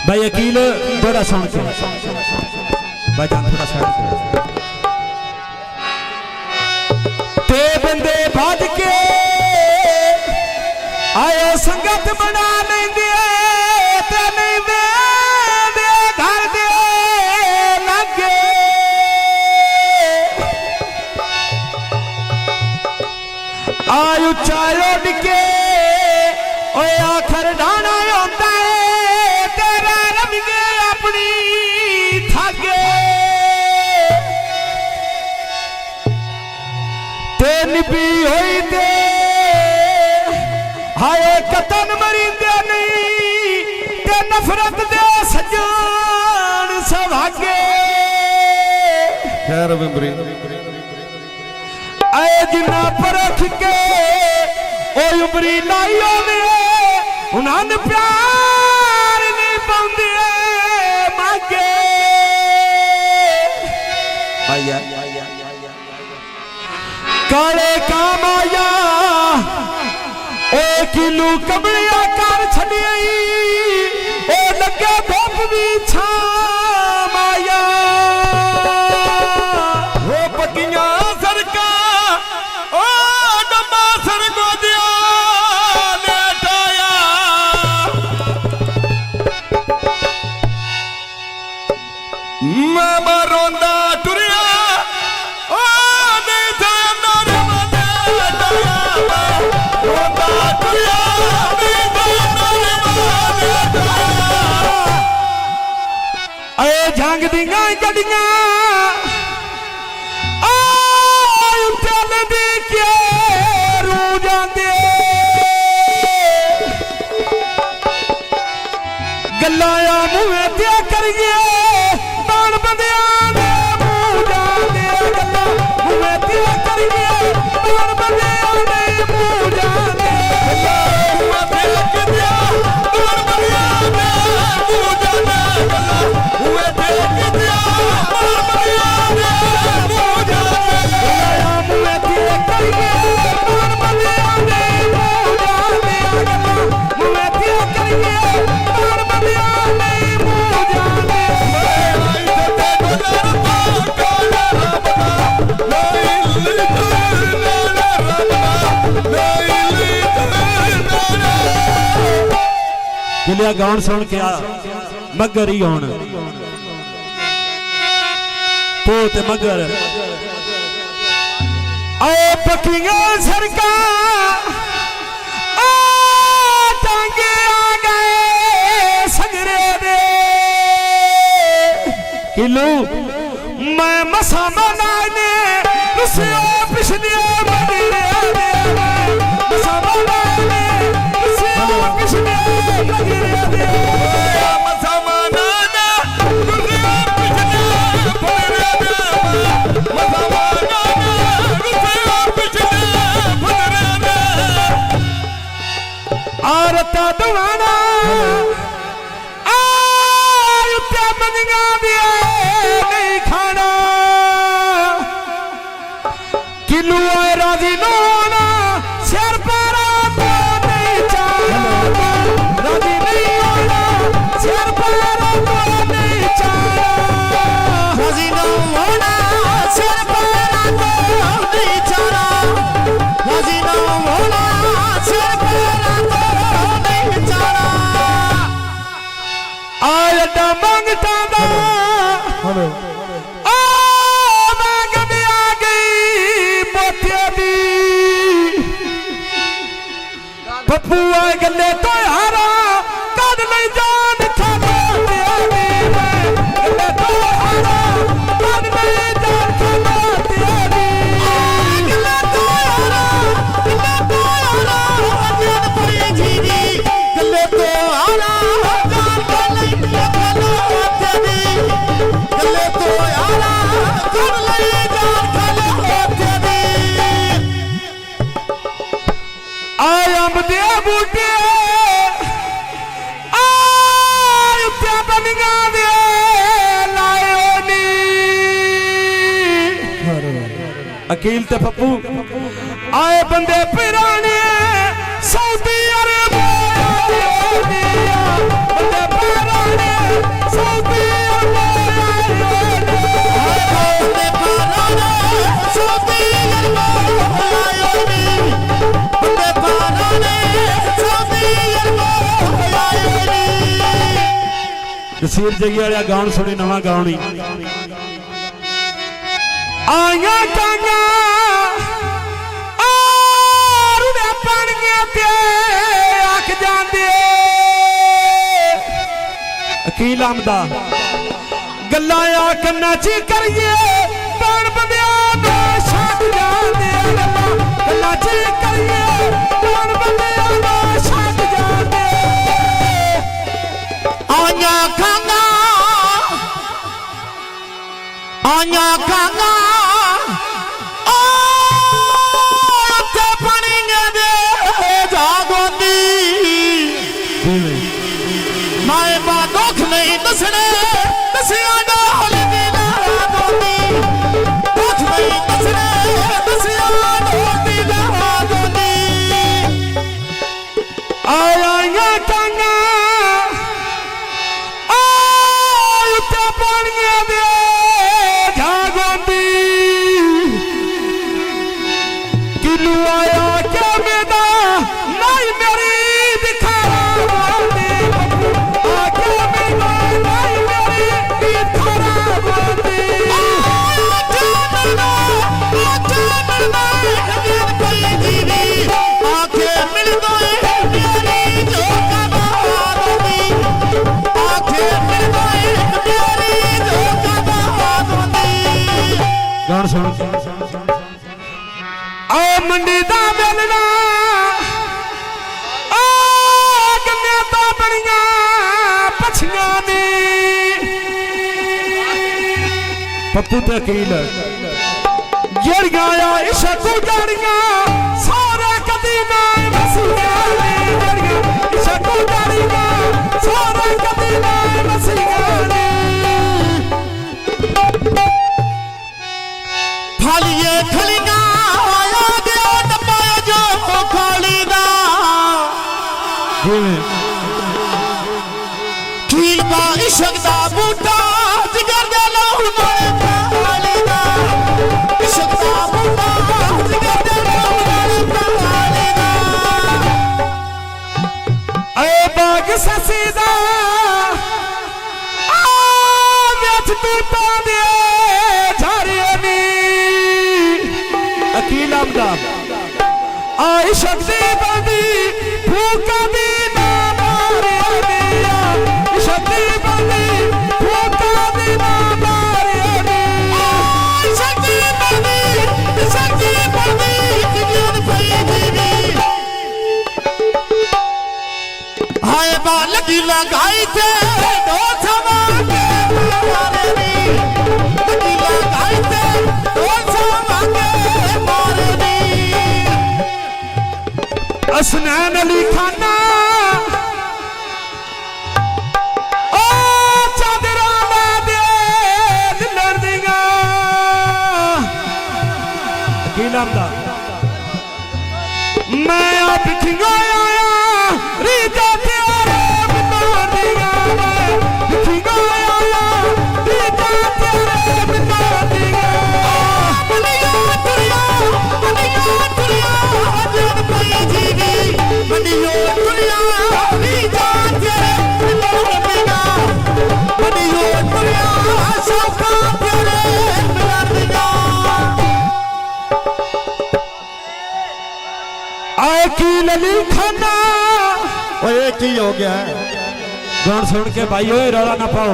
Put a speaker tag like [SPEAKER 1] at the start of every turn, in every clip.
[SPEAKER 1] भाई अकील बड़ा सुन के भाई जान थोड़ा साइड ते बंदे भाज के आए संगत बना लेंगे ते नहीं वे घर दे लगे आयु चारों के ओए आखर डाना होता है तेरा रब के अपनी थागे ते निपी हुई दे हाय कतन मरींदे नहीं ते नफरत दे सजान सभागे
[SPEAKER 2] खैर बिमरी
[SPEAKER 1] आए जिन्ना परख के ओ उमरी लाई होवे उन्हां प्यार नहीं पाउंदे मांगे आया काले काम आया ओ किलू कमलिया कर छड़ी ओ लगे धूप भी छाम आया
[SPEAKER 2] हो पकियां सरका ओ डब्बा सरगो दिया लेटाया मैं मरोंदा टुरिया ओ नहीं थे नारे वाले लेटाया रोंदा टुरिया नहीं थे नारे वाले लेटाया
[SPEAKER 1] अए जंग दियां गड्डियां गलाया मुँह ते करिए बाण बंदिया ने मुँह जाने गला मुँह ते करिए बाण बंदिया ने मुँह जाने गला मुँह ते करिए बाण बंदिया ने मुँह जाने गला मुँह ते करिए बाण बंदिया ने मुँह जाने गला मुँह ते करिए बाण बंदिया ने मुँह जाने गला मुँह ते करिए जिलिया गाउन सुन के मगर ही आन पोत मगर आए पकियां सरका टांगे आ गए सगरे दे किलू मैं मसा मनाने रुसिया पिछले मगरे दे मसा मनाने रुसिया पिछले मगरे दे
[SPEAKER 2] मसा मनाने रुसिया पिछले मगरे दे मसा मनाने रुसिया पिछले मगरे दे
[SPEAKER 1] आरता दुआना आय ते मंगा दिए नहीं खाना किलू आए राजी नोना सिर पारा तो नहीं चाहना राजी नहीं होना सिर पारा तो नहीं चाहना राजी ना होना सिर पारा तो नहीं चाहना राजी ना होना सिर पारा तो नहीं चाहना आय मंगता दा
[SPEAKER 2] हेलो
[SPEAKER 1] पप्पू आए गले तो हारा कद नहीं जान खाना गले तो हारा कद नहीं जान खाना गले तो हारा जान पड़ी जीवी गले तो हारा जान नहीं खाना गले तो हारा कद नहीं जान खाना आयम दे बूटे आय पे बनिया दे लायो नी अकील ते पप्पू आए बंदे पिराने सऊदी अरब बंदे पिराने जसीर जगी वाला गाउन सुनी नवा गाउनी आया कांगा और पानिया ते आख जांदे अकील आमदा गल्लां आख नाची करिए पान बंदियां दा छक जांदे गल्लां ची करिए पान बंदियां दा छक जांदे
[SPEAKER 2] आया कांगा ते पानिया दे जागोंदी माए बा दुख नहीं दसने दसिया डोल दी गोंदी दुख नहीं दसने दसिया डोल दी गोंदी
[SPEAKER 1] आया कांगा उत्ते पानिया दे जागोंदी किलू आया के मेदा नहीं मेरी दिखारा बोंदी आके मेदा नहीं मेरी दिखारा बोंदी गान सुन आ मंडी दा बेलना आ गन्ने दा बड़ियां पछियां नी पप्पू ते अकील जड़ियां आ इश्क जड़ियां सारे कदी ना मसीहा नी जड़ियां इश्क जड़ियां सारे कदी ना मसीहा नी
[SPEAKER 2] फालिए खलिया आया गया डब्बा जो खाली दा खील का इश्क दा बूटा जिगर दे लहू मारे खाली दा इश्क दा बूटा जिगर दे लहू मारे खाली दा
[SPEAKER 1] ए बाग ससीदा आ बेच तू पांदे झारिए नी अकील आमदा आई शक्ति बंदी भूखा दी ना मारे दिया शक्ति बंदी भूखा दी ना मारे दिया
[SPEAKER 2] शक्ति बंदी जिगर भई दीदी हाय बा लगी लगाई थे दो सवा के मारे नी लगी लगाई थे दो सवा के मारे नी
[SPEAKER 1] असनैन अली खाना ओ चादरा ला दे दिलर दिया अकील आमदा मैं आप खिंगाया रीता तेरे बिना दिया मैं खिंगाया रीता तेरे बिना दिया
[SPEAKER 2] बनिया तुरिया जिगर भई दीदी बनियो तुरिया नी जान तेरे मिलन बिना बनियो तुरिया सौखा तेरे मिलन बिना
[SPEAKER 1] अकील अली खाना
[SPEAKER 2] ओए की हो गया है
[SPEAKER 1] गान सुन के भाई ओए रौला ना पाओ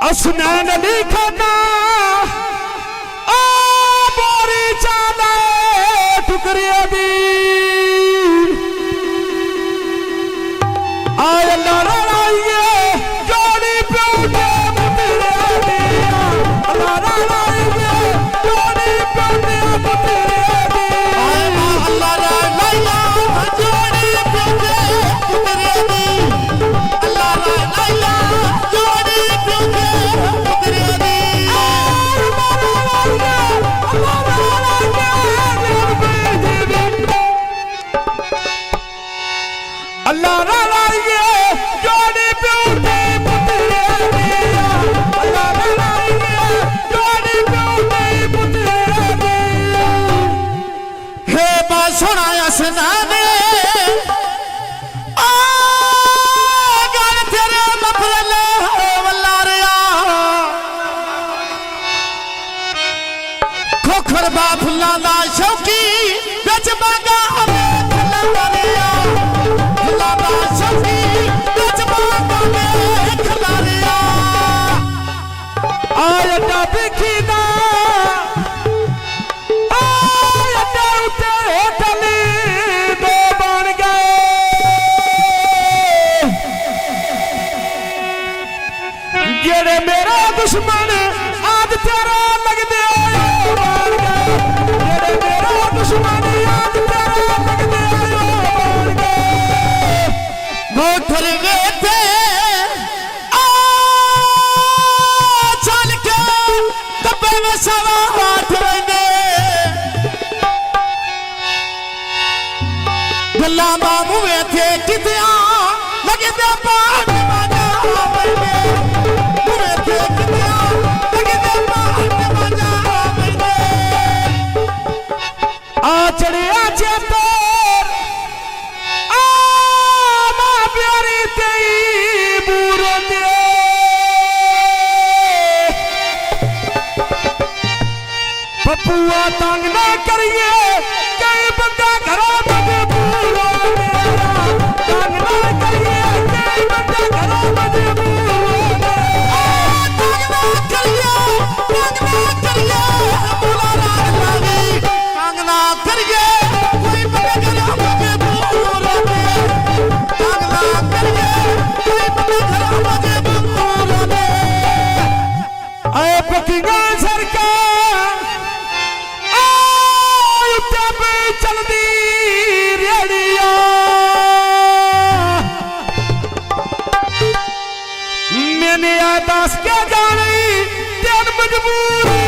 [SPEAKER 1] असनैन अली खाना ओ बोरी चाले टुकरिया दी आय अल्लाह राइए जोड़ी प्यो दे मुतरे दी अल्लाह राइए जोड़ी प्यो दे मुतरे दी
[SPEAKER 2] अल्लाह रा लैला जोड़ी प्योके पुतरे दी अल्लाह रा लैला जोड़ी प्योके पुतरे दी
[SPEAKER 1] अल्लाह राइए
[SPEAKER 2] मलवे थे आ चल के डब्बे में सवा 8 बजे गल्ला मामू में थे कितिया लगे थे पांच बजा बजे मुए थे कितिया लगे थे पांच बजा बजे
[SPEAKER 1] आ चढ़िया चेते पपुआ तंग ना करिए कई बंदा घरों मजबूर हो गया तंग ना करिए कई बंदा घरों मजबूर हो गया
[SPEAKER 2] तंग ना करिए बुला लागी तंग ना करिए कोई बंदा घरों मजबूर हो गया तंग ना करिए कोई बंदा घरों मजबूर हो गया
[SPEAKER 1] अरे पकिंगा सरकार चलदी रेड़िया मैंने आ दस के जानी तेन मजबूरी